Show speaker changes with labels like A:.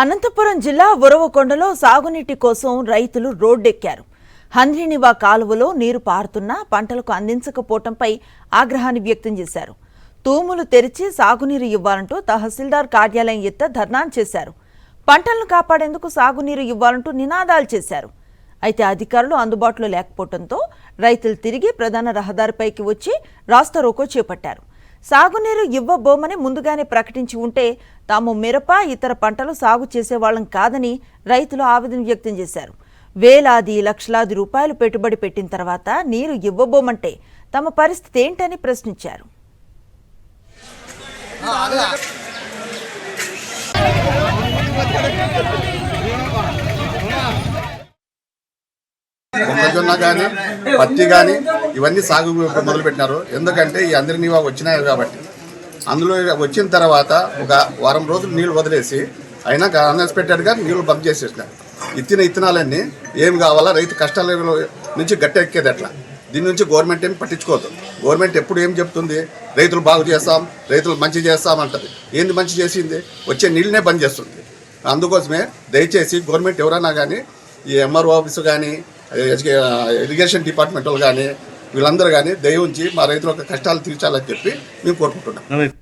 A: అనంతపురం జిల్లా ఉరవకొండలో సాగునీటి కోసం రైతులు రోడ్డెక్కారు. హంద్రీనివా కాలువలో నీరు పారుతున్నా పంటలకు అందించకపోవడంపై ఆగ్రహాన్ని వ్యక్తం చేశారు. తూములు తెరిచి సాగునీరు ఇవ్వాలంటూ తహసీల్దార్ కార్యాలయం ఎత్త ధర్నాలు చేశారు. పంటలను కాపాడేందుకు సాగునీరు ఇవ్వాలంటూ నినాదాలు చేశారు. అయితే అధికారులు అందుబాటులో లేకపోవడంతో రైతులు తిరిగి ప్రధాన రహదారిపైకి వచ్చి రాస్తారోకో చేపట్టారు. సాగునీరు ఇవ్వబోమని ముందుగానే ప్రకటించి ఉంటే తాము మిరప ఇతర పంటలు సాగు చేసేవాళ్లం కాదని రైతులు ఆవేదన వ్యక్తం చేశారు. వేలాది లక్షలాది రూపాయలు పెట్టుబడి పెట్టిన తర్వాత నీరు ఇవ్వబోమంటే తమ పరిస్థితి ఏంటని ప్రశ్నించారు.
B: మొక్కజొన్న కానీ పత్తి కానీ ఇవన్నీ సాగు మొదలుపెట్టినారు. ఎందుకంటే ఈ హంద్రీనివా వచ్చినాయి కాబట్టి. అందులో వచ్చిన తర్వాత ఒక వారం రోజులు నీళ్లు వదిలేసి అయినా అన్ఎక్స్పెక్టెడ్గా నీళ్లు బంద్ చేసేసినారు. ఇత్తనాలన్నీ ఏం కావాలా, రైతు కష్టాల నుంచి గట్టెక్కేది ఎట్లా, దీని నుంచి గవర్నమెంట్ ఏం పట్టించుకోవద్దు. గవర్నమెంట్ ఎప్పుడు ఏం చెప్తుంది, రైతులు బాగు చేస్తాం, రైతులు మంచి చేస్తామంటది. ఏంది మంచి చేసింది? వచ్చే నీళ్ళనే బంద్ చేస్తుంది. అందుకోసమే దయచేసి గవర్నమెంట్ ఎవరైనా కానీ ఈ ఎంఆర్ఓ ఆఫీసు కానీ ఇరిగేషన్ డిపార్ట్మెంట్ వాళ్ళు కానీ వీళ్ళందరూ కానీ దయ ఉంచి మా రైతుల కష్టాలు తీర్చాలని చెప్పి మేము కోరుకుంటున్నాం.